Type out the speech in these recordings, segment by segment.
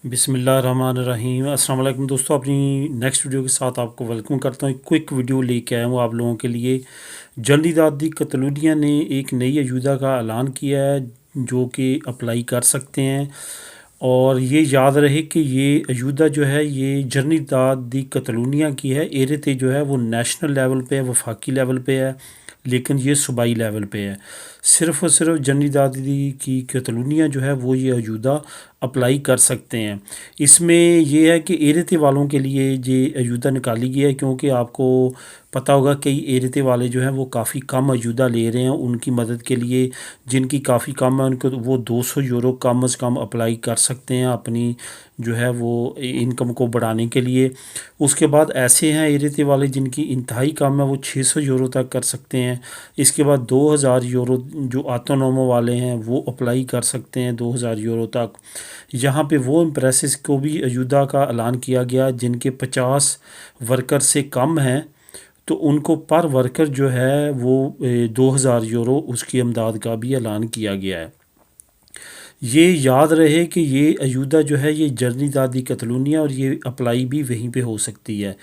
بسم اللہ الرحمن الرحیم۔ السلام علیکم دوستو، اپنی نیکسٹ ویڈیو کے ساتھ آپ کو ویلکم کرتا ہوں۔ ایک کوئک ویڈیو لے کے آیا ہوں آپ لوگوں کے لیے۔ جنرل دادی کتلونیہ نے ایک نئی اجودہ کا اعلان کیا ہے جو کہ اپلائی کر سکتے ہیں، اور یہ یاد رہے کہ یہ اجودہ جو ہے یہ جنرل دادی کتلونیہ کی ہے۔ ایرتے جو ہے وہ نیشنل لیول پہ ہے، وفاقی لیول پہ ہے، لیکن یہ صوبائی لیول پہ ہے۔ صرف اور صرف جنرل دادی کی کتلونیہ جو ہے وہ یہ اجودہ اپلائی کر سکتے ہیں۔ اس میں یہ ہے کہ ایرتے والوں کے لیے یہ اجودہ نکالی گئی ہے، کیونکہ آپ کو پتہ ہوگا کئی ایرتے والے جو ہیں وہ کافی کم اجودہ لے رہے ہیں۔ ان کی مدد کے لیے جن کی کافی کم ہے ان کو وہ 200 یورو کم از کم اپلائی کر سکتے ہیں اپنی جو ہے وہ انکم کو بڑھانے کے لیے۔ اس کے بعد ایسے ہیں ایرتے والے جن کی انتہائی کم ہے، وہ 600 یورو تک کر سکتے ہیں۔ اس کے بعد 2000 یورو جو آٹونومو والے ہیں وہ اپلائی کر سکتے ہیں 2000 یورو تک۔ یہاں پہ وہ امپریسز کو بھی اجودہ کا اعلان کیا گیا جن کے 50 ورکر سے کم ہیں، تو ان کو پر ورکر جو ہے وہ 2000 یورو اس کی امداد کا بھی اعلان کیا گیا ہے۔ یہ یاد رہے کہ یہ اجودہ جو ہے یہ جنرل دادی کتلونیہ، اور یہ اپلائی بھی وہیں پہ ہو سکتی ہے۔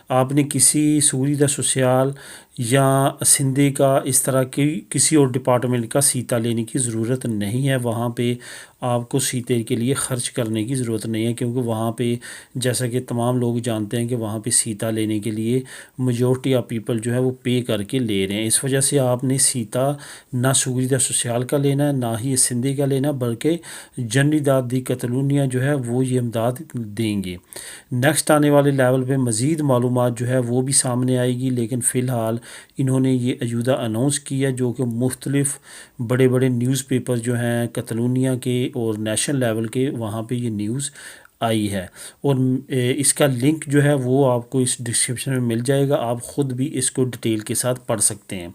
آپ نے کسی سوریدہ سوسیال یا سندھے کا اس طرح کی کسی اور ڈپارٹمنٹ کا سیتا لینے کی ضرورت نہیں ہے۔ وہاں پہ آپ کو سیتے کے لیے خرچ کرنے کی ضرورت نہیں ہے، کیونکہ وہاں پہ جیسا کہ تمام لوگ جانتے ہیں کہ وہاں پہ سیتا لینے کے لیے میجورٹی آف پیپل جو ہے وہ پے کر کے لے رہے ہیں۔ اس وجہ سے آپ نے سیتا نہ سوریدہ سوسیال کا لینا ہے نہ ہی سندھے کا لینا، بلکہ جنرل دادی کتلونیہ جو ہے وہ یہ امداد دیں گے۔ نیکسٹ آنے والے لیول پہ مزید معلومات جو ہے وہ بھی سامنے آئے گی، لیکن فی الحال انہوں نے یہ اجودہ اناؤنس کیا جو کہ مختلف بڑے بڑے نیوز پیپر جو ہیں کتلونیہ کے اور نیشنل لیول کے، وہاں پہ یہ نیوز آئی ہے، اور اس کا لنک جو ہے وہ آپ کو اس ڈسکرپشن میں مل جائے گا۔ آپ خود بھی اس کو ڈیٹیل کے ساتھ پڑھ سکتے ہیں۔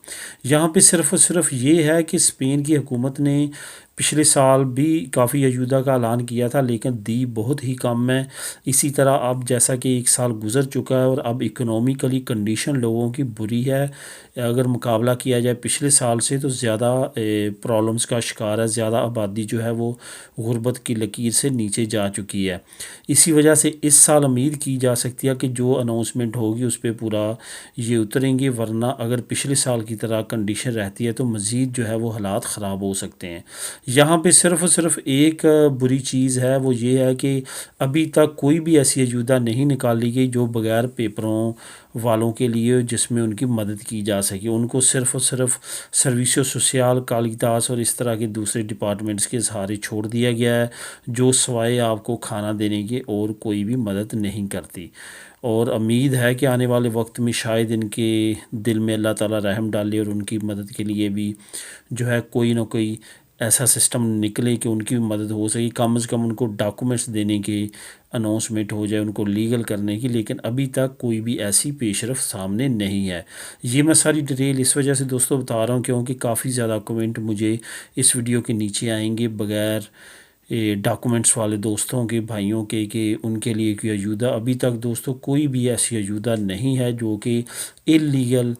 یہاں پہ صرف اور صرف یہ ہے کہ اسپین کی حکومت نے پچھلے سال بھی کافی اجودہ کا اعلان کیا تھا، لیکن دی بہت ہی کم ہے۔ اسی طرح اب جیسا کہ ایک سال گزر چکا ہے اور اب اکنومیکلی کنڈیشن لوگوں کی بری ہے، اگر مقابلہ کیا جائے پچھلے سال سے تو زیادہ پرابلمس کا شکار ہے، زیادہ آبادی جو ہے وہ غربت کی لکیر سے نیچے جا چکی ہے۔ اسی وجہ سے اس سال امید کی جا سکتی ہے کہ جو اناؤنسمنٹ ہوگی اس پہ پورا یہ اتریں گے، ورنہ اگر پچھلے سال کی طرح کنڈیشن رہتی ہے تو مزید جو ہے وہ حالات خراب ہو سکتے ہیں۔ یہاں پہ صرف اور صرف ایک بری چیز ہے، وہ یہ ہے کہ ابھی تک کوئی بھی ایسی اجودہ نہیں نکالی گئی جو بغیر پیپروں والوں کے لیے جس میں ان کی مدد کی جا سکے۔ ان کو صرف اور صرف سروسو سوسیال، کالیداس اور اس طرح کے دوسرے ڈپارٹمنٹس کے سہارے چھوڑ دیا گیا ہے، جو سوائے آپ کو کھانا دینے کے اور کوئی بھی مدد نہیں کرتی۔ اور امید ہے کہ آنے والے وقت میں شاید ان کے دل میں اللہ تعالیٰ رحم ڈالے اور ان کی مدد کے لیے بھی جو ہے کوئی نہ کوئی ایسا سسٹم نکلے کہ ان کی بھی مدد ہو سکے، کم از کم ان کو ڈاکومنٹس دینے کی اناؤنسمنٹ ہو جائے، ان کو لیگل کرنے کی، لیکن ابھی تک کوئی بھی ایسی پیش رفت سامنے نہیں ہے۔ یہ میں ساری ڈیٹیل اس وجہ سے دوستوں بتا رہا ہوں کیونکہ کافی زیادہ کمنٹ مجھے اس ویڈیو کے نیچے آئیں گے بغیر ڈاکومنٹس والے دوستوں کے، بھائیوں کے، کہ ان کے لیے کوئی اجودہ ابھی تک دوستوں کوئی بھی ایسی اجودہ نہیں ہے جو کہ اللیگل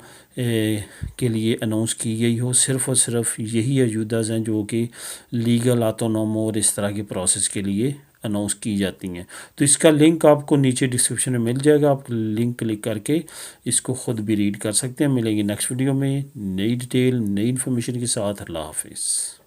کے لیے اناؤنس کی گئی ہو۔ صرف اور صرف یہی اجوداز ہیں جو کہ لیگل، آٹونومو اور اس طرح کے پروسیس کے لیے اناؤنس کی جاتی ہیں۔ تو اس کا لنک آپ کو نیچے ڈسکرپشن میں مل جائے گا، آپ لنک کلک کر کے اس کو خود بھی ریڈ کر سکتے ہیں۔ ملیں گے نیکسٹ ویڈیو میں نئی ڈیٹیل، نئی انفارمیشن کے ساتھ۔ اللہ حافظ۔